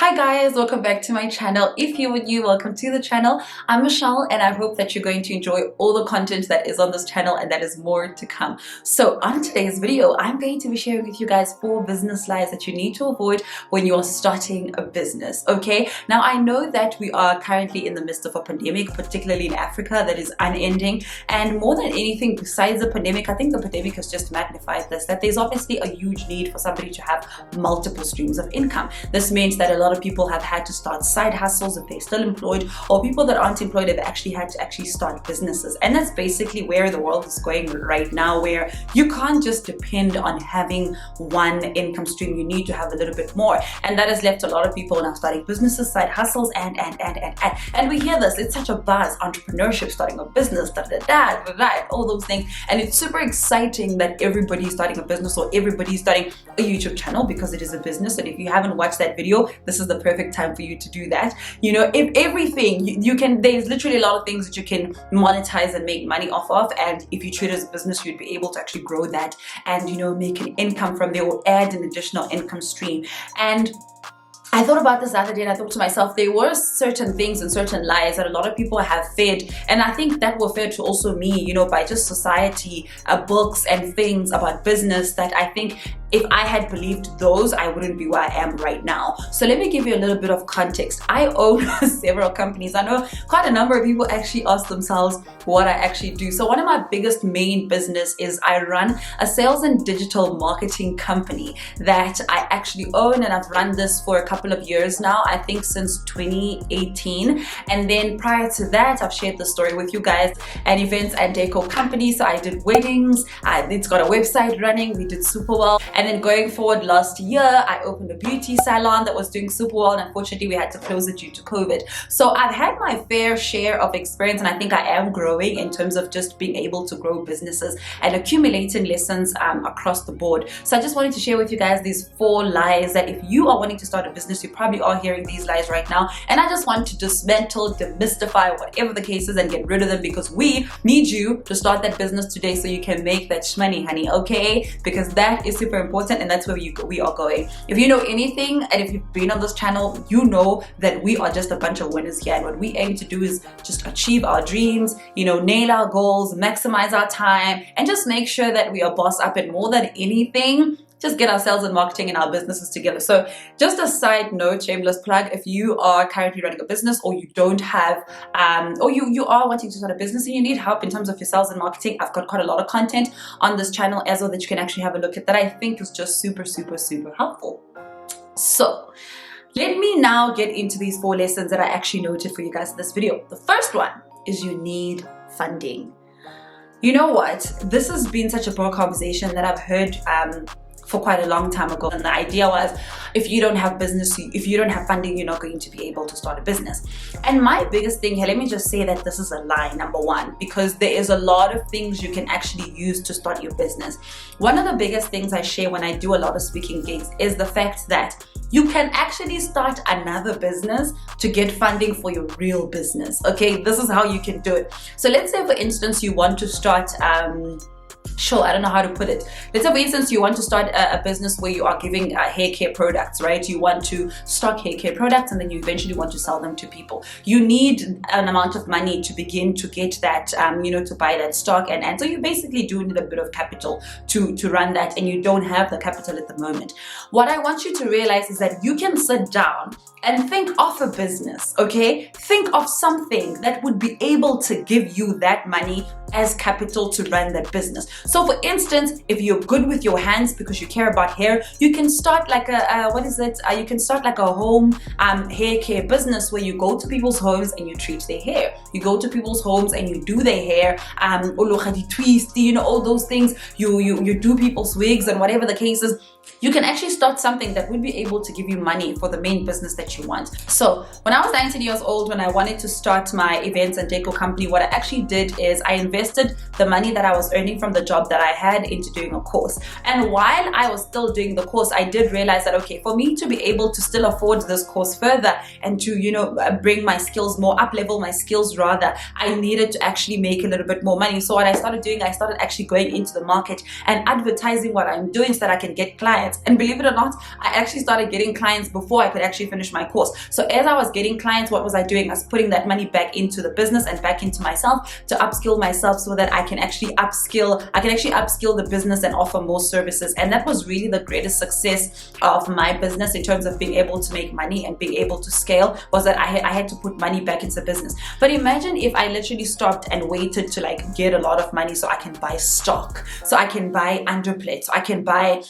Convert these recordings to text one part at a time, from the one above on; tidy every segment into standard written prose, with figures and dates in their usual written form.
Hi guys, welcome back to my channel. If you are new, welcome to the channel. I'm Michelle and I hope that you're going to enjoy all the content that is on this channel and that is more to come. So on today's video, I'm going to be sharing with you guys 4 business lies that you need to avoid when you're starting a business, okay? Now I know that we are currently in the midst of a pandemic, particularly in Africa, that is unending, and more than anything besides the pandemic, I think the pandemic has just magnified this, that there's obviously a huge need for somebody to have multiple streams of income. This means that a lot of people have had to start side hustles if they're still employed, or people that aren't employed have actually had to start businesses. And that's basically where the world is going right now, where you can't just depend on having one income stream. You need to have a little bit more, and that has left a lot of people now starting businesses, side hustles, and we hear this. It's such a buzz: entrepreneurship, starting a business, all those things. And it's super exciting that everybody's starting a business or everybody's starting a YouTube channel, because it is a business. And if you haven't watched that video, this is the perfect time for you to do that. You know, if everything you can, there's literally a lot of things that you can monetize and make money off of, and if you treat it as a business, you'd be able to actually grow that and, you know, make an income from there or add an additional income stream. And I thought about this the other day and I thought to myself, there were certain things and certain lies that a lot of people have fed, and I think that were fed to also me, you know, by just society, books and things about business, that I think if I had believed those, I wouldn't be where I am right now. So let me give you a little bit of context. I own several companies. I know quite a number of people actually ask themselves what I actually do. So one of my biggest main business is I run a sales and digital marketing company that I actually own, and I've run this for a couple of years now, I think since 2018. And then prior to that, I've shared the story with you guys, an events and decor company. So I did weddings, it's got a website running, we did super well. And then going forward, last year, I opened a beauty salon that was doing super well, and unfortunately we had to close it due to COVID. So I've had my fair share of experience, and I think I am growing in terms of just being able to grow businesses and accumulating lessons across the board. So I just wanted to share with you guys these 4 lies that if you are wanting to start a business, you probably are hearing these lies right now. And I just want to dismantle, demystify, whatever the case is, and get rid of them, because we need you to start that business today so you can make that money, honey, okay? Because that is super important, and that's where we are going. If you know anything, and if you've been on this channel, you know that we are just a bunch of winners here, and what we aim to do is just achieve our dreams, you know, nail our goals, maximize our time, and just make sure that we are boss up, and more than anything, just get our sales and marketing and our businesses together. So just a side note, shameless plug, if you are currently running a business, or you don't have, or you are wanting to start a business and you need help in terms of your sales and marketing, I've got quite a lot of content on this channel as well that you can actually have a look at, that I think is just super helpful. So let me now get into these 4 lessons that I actually noted for you guys in this video. The first one is you need funding. You know what? This has been such a broad conversation that I've heard for quite a long time ago, and the idea was, if you don't have business, if you don't have funding, you're not going to be able to start a business. And my biggest thing here, let me just say that this is a lie, number one, because there is a lot of things you can actually use to start your business. One of the biggest things I share when I do a lot of speaking gigs is the fact that you can actually start another business to get funding for your real business. Okay, this is how you can do it. So let's say, for instance, you want to start I don't know how to put it. Let's say, for instance, you want to start a business where you are giving hair care products, right? You want to stock hair care products, and then you eventually want to sell them to people. You need an amount of money to begin to get that, you know, to buy that stock. And so you basically do need a bit of capital to run that, and you don't have the capital at the moment. What I want you to realize is that you can sit down and think of a business, okay? Think of something that would be able to give you that money as capital to run that business. So for instance, if you're good with your hands because you care about hair, you can start like you can start like a home hair care business where you go to people's homes and you treat their hair. You go to people's homes and you do their hair, twist, you know, all those things. You do people's wigs and whatever the case is. You can actually start something that would be able to give you money for the main business that you want. So when I was 19 years old, when I wanted to start my events and decor company, what I actually did is I invested invested the money that I was earning from the job that I had into doing a course. And while I was still doing the course, I did realize that, okay, for me to be able to still afford this course further and to, you know, bring my skills more, up level my skills rather, I needed to actually make a little bit more money. So what I started doing, I started actually going into the market and advertising what I'm doing so that I can get clients. And believe it or not, I actually started getting clients before I could actually finish my course. So as I was getting clients, what was I doing? I was putting that money back into the business and back into myself to upskill myself so that I can actually upskill the business and offer more services. And that was really the greatest success of my business in terms of being able to make money and being able to scale, was that I had to put money back into the business. But imagine if I literally stopped and waited to like get a lot of money so I can buy stock, so I can buy underplates, so I can buy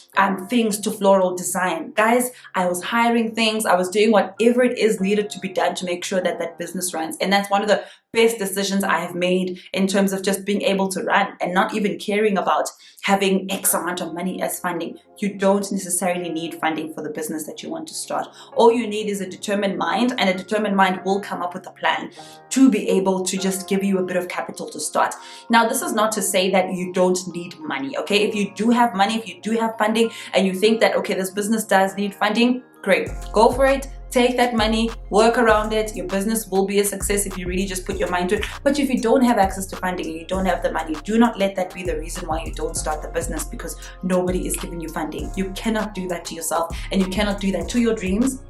things to floral design. Guys, I was hiring things, I was doing whatever it is needed to be done to make sure that that business runs. And that's one of the best decisions I have made in terms of just being able to run and not even caring about having X amount of money as funding. You don't necessarily need funding for the business that you want to start. All you need is a determined mind, and a determined mind will come up with a plan to be able to just give you a bit of capital to start. Now, this is not to say that you don't need money, okay? If you do have money, if you do have funding, and you think that, okay, this business does need funding, great, go for it. Take that money, work around it. Your business will be a success if you really just put your mind to it. But if you don't have access to funding and you don't have the money, do not let that be the reason why you don't start the business, because nobody is giving you funding. You cannot do that to yourself, and you cannot do that to your dreams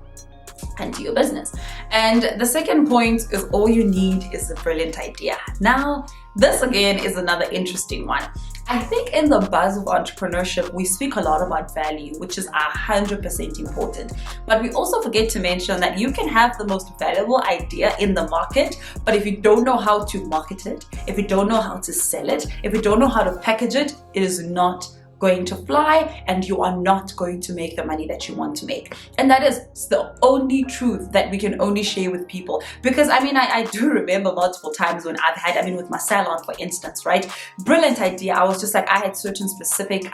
and to your business. And the second point is, all you need is a brilliant idea. Now, this again is another interesting one. I think in the buzz of entrepreneurship, we speak a lot about value, which is 100% important. But we also forget to mention that you can have the most valuable idea in the market, but if you don't know how to market it, if you don't know how to sell it, if you don't know how to package it, it is not going to fly, and you are not going to make the money that you want to make. And that is the only truth that we can only share with people. Because I mean, I do remember multiple times when I've had, with my salon, for instance, right? Brilliant idea. I was just like, I had certain specific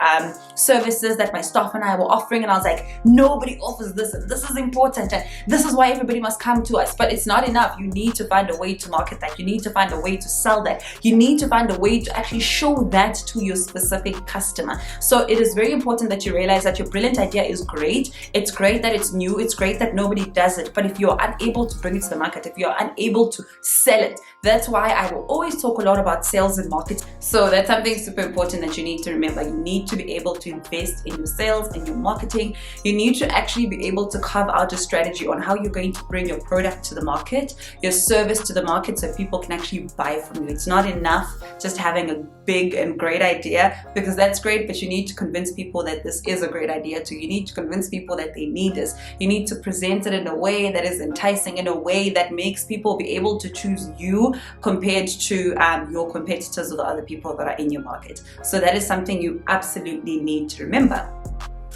services that my staff and I were offering, and I was like, nobody offers this, and this is important, and this is why everybody must come to us. But it's not enough. You need to find a way to market that. You need to find a way to sell that. You need to find a way to actually show that to your specific customer. So it is very important that you realize that your brilliant idea is great. It's great that it's new. It's great that nobody does it. But if you're unable to bring it to the market, if you're unable to sell it, that's why I will always talk a lot about sales and marketing. So that's something super important that you need to remember. You need to be able to invest in your sales and your marketing. You need to actually be able to carve out a strategy on how you're going to bring your product to the market, your service to the market, so people can actually buy from you. It's not enough just having a big and great idea, because that's great, but you need to convince people that this is a great idea too. You need to convince people that they need this. You need to present it in a way that is enticing, in a way that makes people be able to choose you compared to your competitors or the other people that are in your market. So that is something you absolutely need to remember.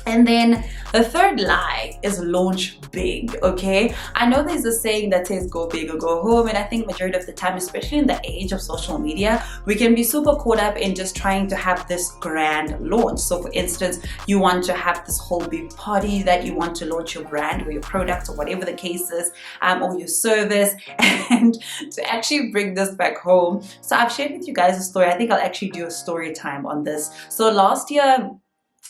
And then the third lie is launch big, okay? I know there's a saying that says go big or go home, and I think majority of the time, especially in the age of social media, we can be super caught up in just trying to have this grand launch. So for instance, you want to have this whole big party that you want to launch your brand or your product or whatever the case is, or your service, and to actually bring this back home. So I've shared with you guys a story. I think I'll actually do a story time on this. So last year,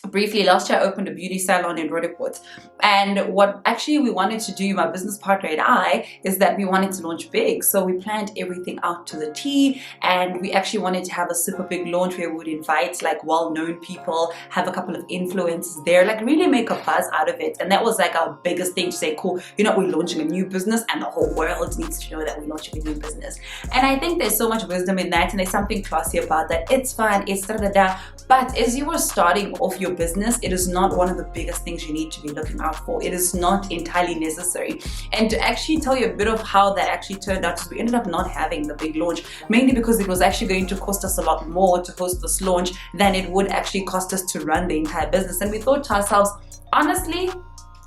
I opened a beauty salon in Roodepoort, and what actually we wanted to do, my business partner and I, is that we wanted to launch big. So we planned everything out to the T, and we actually wanted to have a super big launch where we would invite like well-known people, have a couple of influencers there, like really make a buzz out of it. And that was like our biggest thing, to say, cool, we're launching a new business and the whole world needs to know that we're launching a new business. And I think there's so much wisdom in that, and there's something classy about that. It's fun, it's da-da-da. But as you are starting off your business, it is not one of the biggest things you need to be looking out for. It is not entirely necessary. And to actually tell you a bit of how that actually turned out, is we ended up not having the big launch, mainly because it was actually going to cost us a lot more to host this launch than it would actually cost us to run the entire business. And we thought to ourselves, honestly,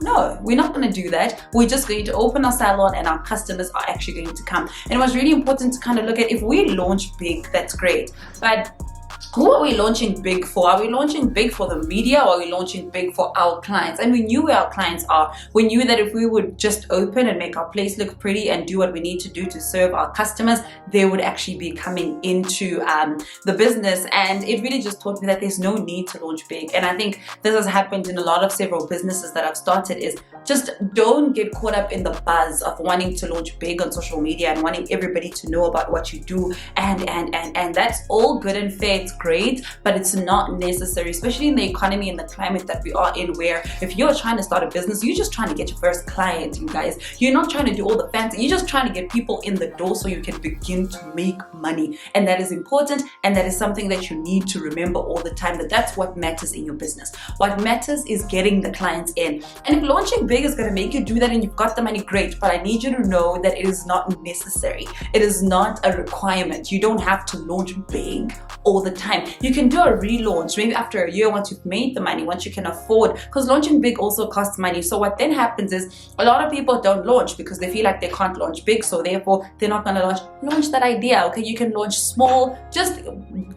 no, we're not going to do that. We're just going to open our salon and our customers are actually going to come. And it was really important to kind of look at, if we launch big, that's great. But who are we launching big for? Are we launching big for the media, or are we launching big for our clients? And we knew where our clients are. We knew that if we would just open and make our place look pretty and do what we need to do to serve our customers, they would actually be coming into the business. And it really just taught me that there's no need to launch big. And I think this has happened in a lot of several businesses that I've started, is just don't get caught up in the buzz of wanting to launch big on social media and wanting everybody to know about what you do. And that's all good and fair. It's great, but it's not necessary, especially in the economy and the climate that we are in, where if you're trying to start a business, you're just trying to get your first client, you guys. You're not trying to do all the fancy. You're just trying to get people in the door so you can begin to make money. And that is important, and that is something that you need to remember all the time, that that's what matters in your business. What matters is getting the clients in. And if launching big is going to make you do that and you've got the money, great, but I need you to know that it is not necessary. It is not a requirement. You don't have to launch big all the time. You can do a relaunch maybe after a year, once you've made the money, once you can afford, because launching big also costs money. So what then happens is a lot of people don't launch because they feel like they can't launch big, so therefore they're not going to launch that idea. Okay, you can launch small, just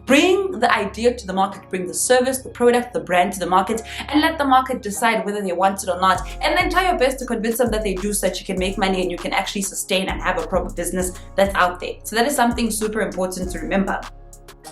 bring the idea to the market, bring the service, the product, the brand to the market, and let the market decide whether they want it or not. And then try your best to convince them that they do, so that you can make money and you can actually sustain and have a proper business that's out there. So that is something super important to remember.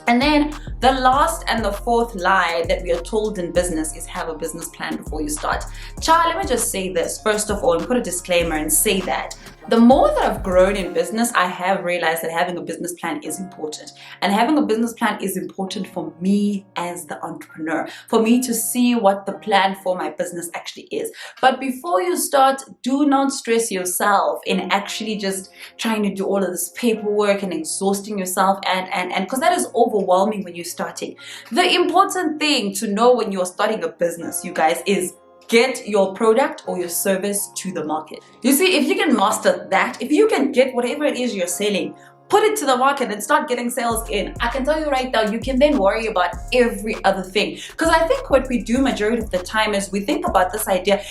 And then the last and the fourth lie that we are told in business is have a business plan before you start. Child, let me just say this first of all and put a disclaimer and say that the more that I've grown in business, I have realized that having a business plan is important. And having a business plan is important for me as the entrepreneur, for me to see what the plan for my business actually is. But before you start, do not stress yourself in actually just trying to do all of this paperwork and exhausting yourself, and because that is overwhelming when you're starting. The important thing to know when you're starting a business, you guys, is get your product or your service to the market. You see, if you can master that, if you can get whatever it is you're selling, put it to the market and start getting sales in, I can tell you right now, you can then worry about every other thing. Because I think what we do majority of the time is we think about this idea.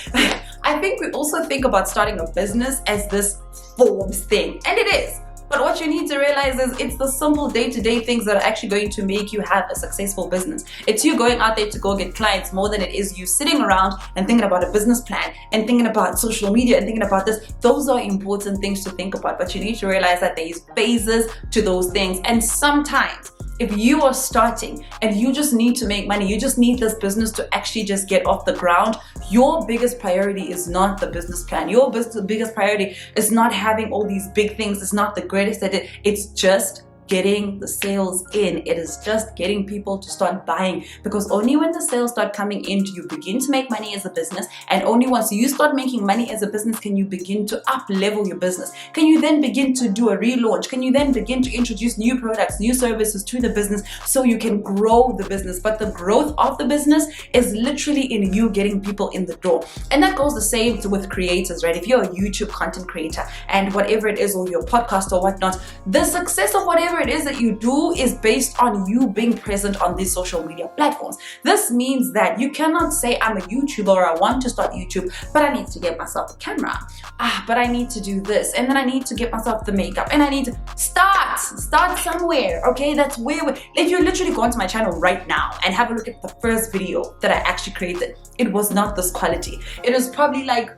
I think we also think about starting a business as this Forbes thing, and it is. But what you need to realize is it's the simple day-to-day things that are actually going to make you have a successful business. It's you going out there to go get clients more than it is you sitting around and thinking about a business plan and thinking about social media and thinking about this. Those are important things to think about, but you need to realize that there's phases to those things. And sometimes if you are starting and you just need to make money, you just need this business to actually just get off the ground, your biggest priority is not the business plan. Your biggest priority is not having all these big things. It's not the greatest at it. It's just getting the sales in. It is just getting people to start buying, because only when the sales start coming in do you begin to make money as a business, and only once you start making money as a business can you begin to up level your business. Can you then begin to do a relaunch? Can you then begin to introduce new products, new services to the business so you can grow the business? But the growth of the business is literally in you getting people in the door. And that goes the same with creators, right? If you're a YouTube content creator and whatever it is, or your podcast or whatnot, the success of whatever it is that you do is based on you being present on these social media platforms. This means that you cannot say, I'm a YouTuber, or I want to start YouTube, but I need to get myself a camera. But I need to do this, and then I need to get myself the makeup, and I need to start somewhere. Okay, that's where if you literally go onto my channel right now and have a look at the first video that I actually created, it was not this quality. It was probably like,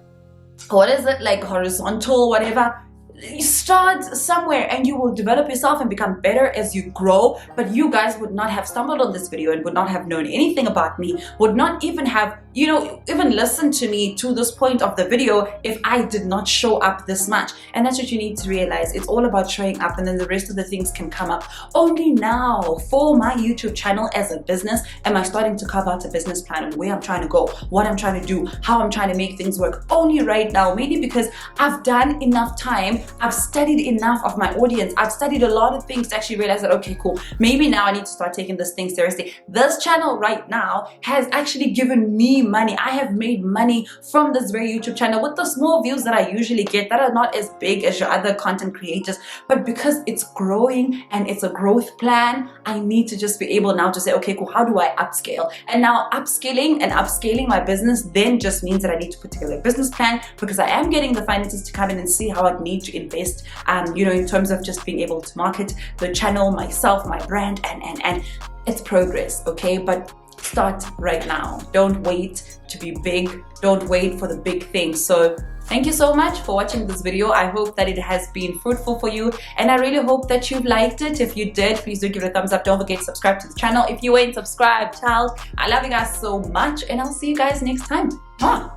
what is it, like horizontal, whatever. You start somewhere and you will develop yourself and become better as you grow. But you guys would not have stumbled on this video and would not have known anything about me, would not even have, even listened to me to this point of the video if I did not show up this much. And that's what you need to realize. It's all about showing up, and then the rest of the things can come up. Only now for my YouTube channel as a business am I starting to carve out a business plan of where I'm trying to go, what I'm trying to do, how I'm trying to make things work. Only right now, maybe because I've done enough time, I've studied enough of my audience, I've studied a lot of things to actually realize that, okay, cool, maybe now I need to start taking this thing seriously. This channel right now has actually given me money. I have made money from this very YouTube channel with the small views that I usually get that are not as big as your other content creators, but because it's growing and it's a growth plan, I need to just be able now to say, okay, cool, how do I upscale? And now upscaling my business then just means that I need to put together a business plan, because I am getting the finances to come in and see how I need to invest, in terms of just being able to market the channel, myself, my brand, and it's progress, okay? But start right now. Don't wait to be big. Don't wait for the big thing. So thank you so much for watching this video. I hope that it has been fruitful for you, and I really hope that you've liked it. If you did, please do give it a thumbs up. Don't forget to subscribe to the channel if you ain't subscribed, child. I love you guys so much, and I'll see you guys next time. Bye.